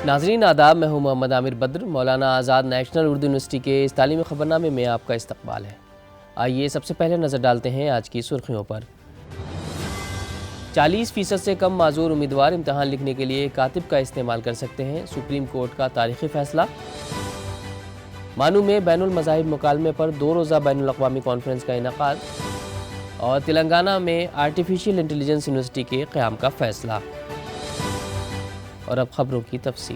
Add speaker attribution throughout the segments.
Speaker 1: ناظرین آداب، میں ہوں محمد عامر بدر۔ مولانا آزاد نیشنل اردو یونیورسٹی کے اس تعلیمی خبرنامے میں آپ کا استقبال ہے۔ آئیے سب سے پہلے نظر ڈالتے ہیں آج کی سرخیوں پر۔ 40% سے کم معذور امیدوار امتحان لکھنے کے لیے کاتب کا استعمال کر سکتے ہیں، سپریم کورٹ کا تاریخی فیصلہ۔ مانو میں بین المذاہب مکالمے پر 2 روزہ بین الاقوامی کانفرنس کا انعقاد، اور تلنگانہ میں آرٹیفیشل انٹیلیجنس یونیورسٹی کے قیام کا فیصلہ۔ اور اب خبروں کی تفصیل۔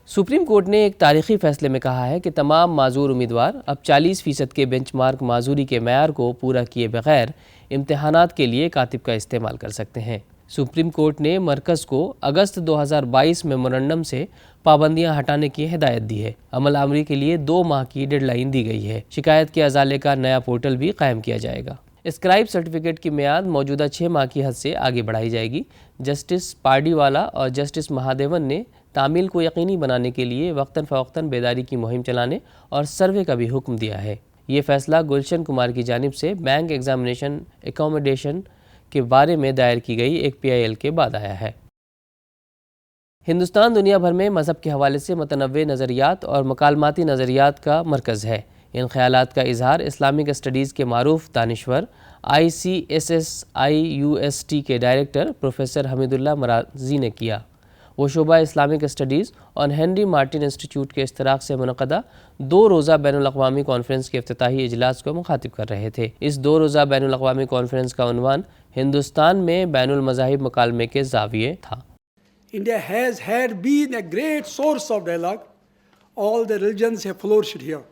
Speaker 1: سپریم کورٹ نے ایک تاریخی فیصلے میں کہا ہے کہ تمام معذور امیدوار اب 40% کے بینچ مارک معذوری کے معیار کو پورا کیے بغیر امتحانات کے لیے کاتب کا استعمال کر سکتے ہیں۔ سپریم کورٹ نے مرکز کو اگست 2022 میمورنڈم سے پابندیاں ہٹانے کی ہدایت دی ہے۔ عمل آوری کے لیے 2 ماہ کی ڈیڈ لائن دی گئی ہے۔ شکایت کے ازالے کا نیا پورٹل بھی قائم کیا جائے گا۔ اسکرائب سرٹیفکیٹ کی میعاد موجودہ 6 ماہ کی حد سے آگے بڑھائی جائے گی۔ جسٹس پارڈیوالا اور جسٹس مہادیون نے تعمیل کو یقینی بنانے کے لیے وقتاً فوقتاً بیداری کی مہم چلانے اور سروے کا بھی حکم دیا ہے۔ یہ فیصلہ گلشن کمار کی جانب سے بینک ایگزامینیشن اکوموڈیشن کے بارے میں دائر کی گئی ایک PIL کے بعد آیا ہے۔ ہندوستان دنیا بھر میں مذہب کے حوالے سے متنوع نظریات اور مکالماتی نظریات کا مرکز ہے۔ ان خیالات کا اظہار اسلامک اسٹڈیز کے معروف دانشور ICSSI-UST کے ڈائریکٹر پروفیسر حمید اللہ مرازی نے کیا۔ وہ شعبہ اسلامک اسٹڈیز اور ہنری مارٹن انسٹیٹیوٹ کے اشتراک سے منعقدہ 2 روزہ بین الاقوامی کانفرنس کے افتتاحی اجلاس کو مخاطب کر رہے تھے۔ اس 2 روزہ بین الاقوامی کانفرنس کا عنوان ہندوستان میں بین المذاہب مکالمے کے زاویے تھا۔
Speaker 2: India has had been a great source of dialogue. All the religions have flourished here.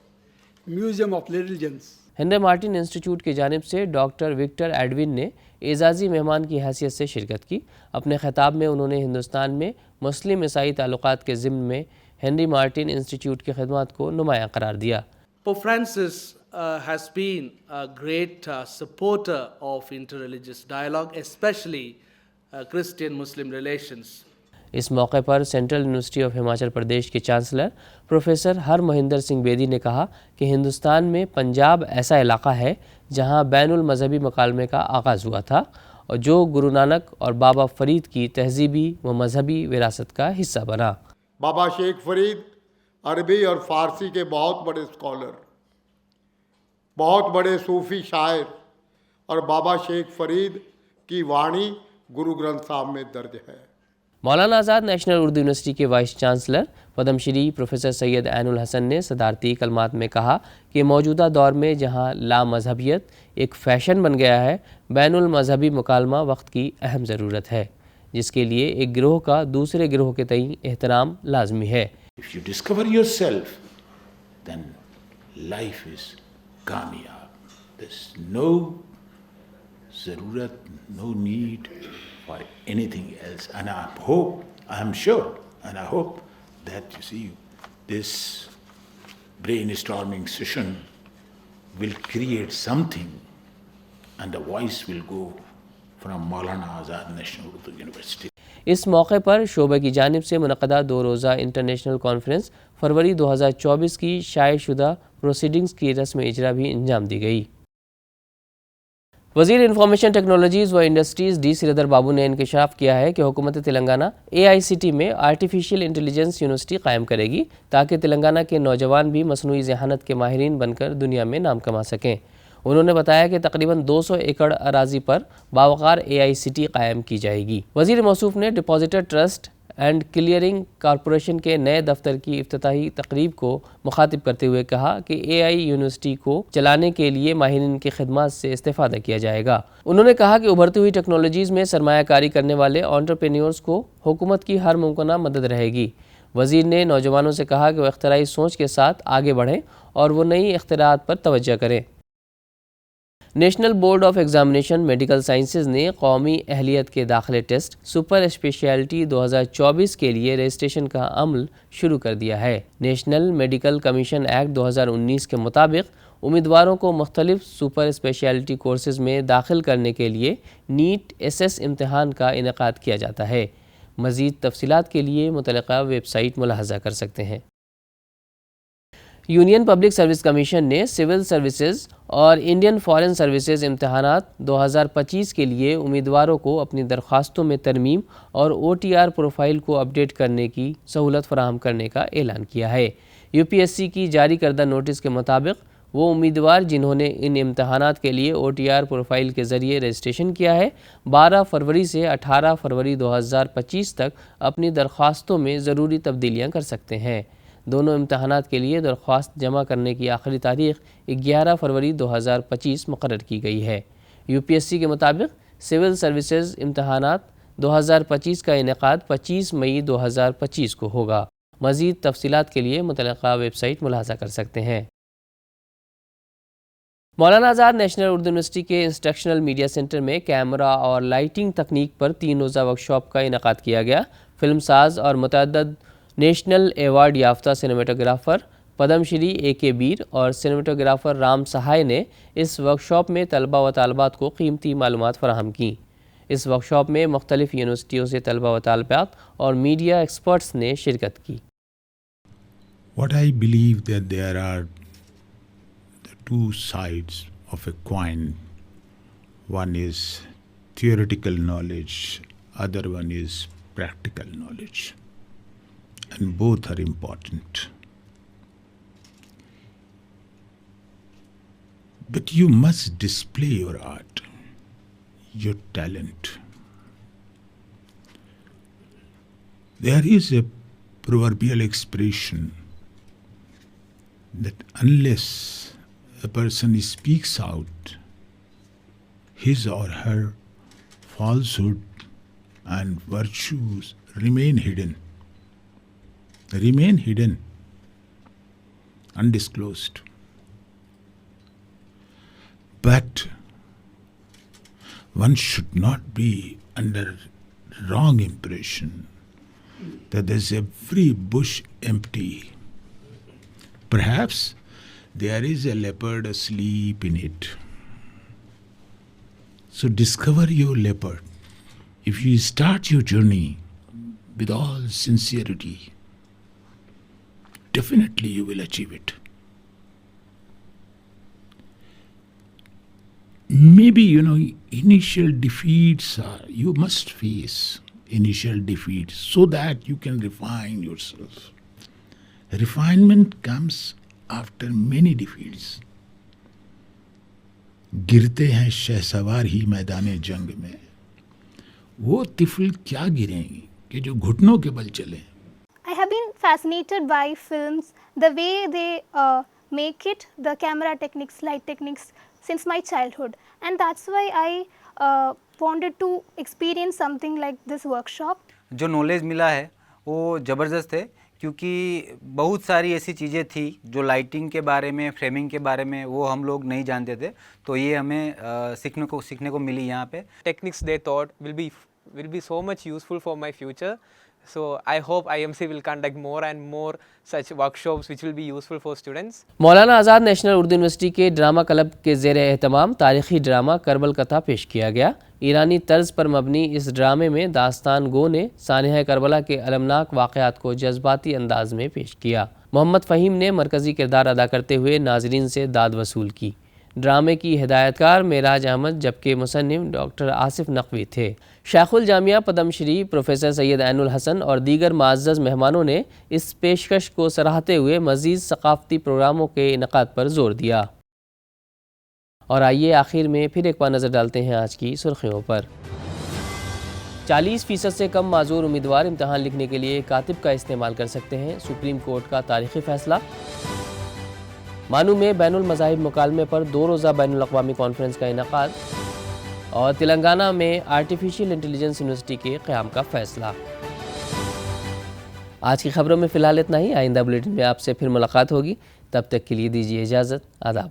Speaker 2: Museum of Religions.
Speaker 1: Henry Martyn Institute کی جانب سے ڈاکٹر وکٹر ایڈون نے اعزازی مہمان کی حیثیت سے شرکت کی۔ اپنے خطاب میں انہوں نے ہندوستان میں مسلم عیسائی تعلقات کے ضمن میں ہنری مارٹن انسٹیٹیوٹ کی خدمات کو نمایاں قرار دیا۔
Speaker 3: Pope Francis has been a great supporter of interreligious dialogue, especially Christian-Muslim relations.
Speaker 1: اس موقع پر central university of Himachal Pradesh کے chancellor professor Harmohinder Singh Bedi نے کہا کہ ہندوستان میں پنجاب ایسا علاقہ ہے جہاں بین المذہبی مکالمے کا آغاز ہوا تھا اور جو گرو نانک اور بابا فرید کی تہذیبی و مذہبی وراثت کا حصہ بنا۔
Speaker 4: بابا شیخ فرید عربی اور فارسی کے بہت بڑے اسکالر، بہت بڑے صوفی شاعر، اور بابا شیخ فرید کی وانی گرو گرنتھ صاحب میں درج ہے۔
Speaker 1: مولانا آزاد نیشنل اردو یونیورسٹی کے vice chancellor Padma Shri professor سید عین الحسن نے صدارتی کلمات میں کہا کہ موجودہ دور میں جہاں لامذہبیت ایک فیشن بن گیا ہے، بین المذہبی مکالمہ وقت کی اہم ضرورت ہے، جس کے لیے ایک گروہ کا دوسرے گروہ کے تئیں احترام لازمی ہے۔
Speaker 5: If you discover yourself, then life is کامیاب۔ There's no ضرورت, no need for anything else. And I hope, I am sure, and I hope that you see this brainstorming session will create something, and the voice will go from Maulana Azad National Urdu University.
Speaker 1: اس موقع پر شعبہ کی جانب سے منعقدہ 2 روزہ international conference فروری 2024 کی شائع شدہ پروسیڈنگز کی رسم اجرا بھی انجام دی گئی۔ وزیر انفارمیشن ٹیکنالوجیز و انڈسٹریز ڈی سریدر بابو نے انکشاف کیا ہے کہ حکومت تلنگانہ AICT میں آرٹیفیشل انٹیلیجنس یونیورسٹی قائم کرے گی تاکہ تلنگانہ کے نوجوان بھی مصنوعی ذہانت کے ماہرین بن کر دنیا میں نام کما سکیں۔ انہوں نے بتایا کہ تقریباً 200 ایکڑ اراضی پر باوقار AICT قائم کی جائے گی۔ وزیر موصوف نے depositor trust and clearing corporation کے نئے دفتر کی افتتاحی تقریب کو مخاطب کرتے ہوئے کہا کہ AI یونیورسٹی کو چلانے کے لیے ماہرین کی خدمات سے استفادہ کیا جائے گا۔ انہوں نے کہا کہ ابھرتی ہوئی ٹیکنالوجیز میں سرمایہ کاری کرنے والے انٹرپرینیورز کو حکومت کی ہر ممکنہ مدد رہے گی۔ وزیر نے نوجوانوں سے کہا کہ وہ اختراعی سوچ کے ساتھ آگے بڑھیں اور وہ نئی اختراعات پر توجہ کریں۔ National board of examination medical sciences نے قومی اہلیت کے داخلے ٹیسٹ سپر اسپیشلٹی 2024 کے لیے رجسٹریشن کا عمل شروع کر دیا ہے۔ نیشنل میڈیکل کمیشن ایکٹ 2019 کے مطابق امیدواروں کو مختلف سپر اسپیشلٹی کورسز میں داخل کرنے کے لیے نیٹ SS امتحان کا انعقاد کیا جاتا ہے۔ مزید تفصیلات کے لیے متعلقہ ویب سائٹ ملاحظہ کر سکتے ہیں۔ یونین پبلک سروس کمیشن نے سول سروسز اور انڈین فارن سروسز امتحانات 2025 کے لیے امیدواروں کو اپنی درخواستوں میں ترمیم اور OTR پروفائل کو اپڈیٹ کرنے کی سہولت فراہم کرنے کا اعلان کیا ہے۔ UPSC کی جاری کردہ نوٹس کے مطابق وہ امیدوار جنہوں نے ان امتحانات کے لیے OTR پروفائل کے ذریعے رجسٹریشن کیا ہے 12 فروری سے 18 فروری 2025 تک اپنی درخواستوں میں ضروری تبدیلیاں کر سکتے ہیں۔ دونوں امتحانات کے لیے درخواست جمع کرنے کی آخری تاریخ 11 فروری 2025 مقرر کی گئی ہے۔ UPSC کے مطابق سول سروسز امتحانات 2025 کا انعقاد 25 مئی 2025 کو ہوگا۔ مزید تفصیلات کے لیے متعلقہ ویب سائٹ ملاحظہ کر سکتے ہیں۔ مولانا آزاد نیشنل اردو یونیورسٹی کے انسٹرکشنل میڈیا سینٹر میں کیمرہ اور لائٹنگ تکنیک پر 3 روزہ ورکشاپ کا انعقاد کیا گیا۔ فلم ساز اور متعدد نیشنل ایوارڈ یافتہ سنیمیٹوگرافر پدم شری AK بیر اور سنیمیٹوگرافر رام سہائے نے اس ورکشاپ میں طلبہ و طالبات کو قیمتی معلومات فراہم کیں۔ اس ورکشاپ میں مختلف یونیورسٹیوں سے طلبہ و طالبات اور میڈیا ایکسپرٹس نے شرکت کی۔
Speaker 5: What I believe that there are the two sides of a coin. One is theoretical knowledge, other one is practical knowledge. And both are important. But you must display your art, your talent. There is a proverbial expression that unless a person speaks out, his or her falsehood and virtues remain hidden, undisclosed. But one should not be under wrong impression that there's every bush empty. Perhaps there is a leopard asleep in it. So discover your leopard. If you start your journey with all sincerity, definitely you will achieve it. Maybe, initial defeats you must face initial defeats so that you can refine yourself. Refinement comes after many defeats. گرتے ہیں شہسوار ہی میدان جنگ میں، وہ طفل کیا گریں گی کہ جو گھٹنوں کے بل چلیں۔
Speaker 6: I have been fascinated by films, the way they make it, the camera techniques, light techniques since my childhood, and that's why I wanted to experience something like this workshop.
Speaker 7: جو نالج ملا ہے وہ زبردست ہے، کیونکہ بہت ساری ایسی چیزیں تھی جو لائٹنگ کے بارے میں، فریمنگ کے بارے میں وہ ہم لوگ نہیں جانتے تھے، تو یہ ہمیں سیکھنے کو ملی یہاں پہ۔
Speaker 8: Techniques they taught will be so much useful for my future. So I hope IMC will conduct more and more such workshops which will be useful for students.
Speaker 1: Maulana Azad national Urdu university کے ڈرامہ کلب کے زیر اہتمام تاریخی drama کربل کتھا پیش کیا گیا۔ ایرانی طرز پر مبنی اس ڈرامے میں داستان گو نے سانحہ کربلا کے المناک واقعات کو جذباتی انداز میں پیش کیا۔ محمد فہیم نے مرکزی کردار ادا کرتے ہوئے ناظرین سے داد وصول کی۔ ڈرامے کی ہدایت کار معراج احمد جبکہ مصنف ڈاکٹر آصف نقوی تھے۔ شیخ الجامعہ پدم شری پروفیسر سید عین الحسن اور دیگر معزز مہمانوں نے اس پیشکش کو سراہتے ہوئے مزید ثقافتی پروگراموں کے انعقاد پر زور دیا۔ اور آئیے آخر میں پھر ایک بار نظر ڈالتے ہیں آج کی سرخیوں پر۔ 40% سے کم معذور امیدوار امتحان لکھنے کے لیے کاتب کا استعمال کر سکتے ہیں، سپریم کورٹ کا تاریخی فیصلہ۔ مانو میں بین المذاہب مکالمے پر 2 روزہ بین الاقوامی کانفرنس کا انعقاد، اور تلنگانہ میں آرٹیفیشل انٹیلیجنس یونیورسٹی کے قیام کا فیصلہ۔ آج کی خبروں میں فی الحال اتنا ہی، آئندہ بلیٹن میں آپ سے پھر ملاقات ہوگی، تب تک کے لیے دیجیے اجازت، آداب۔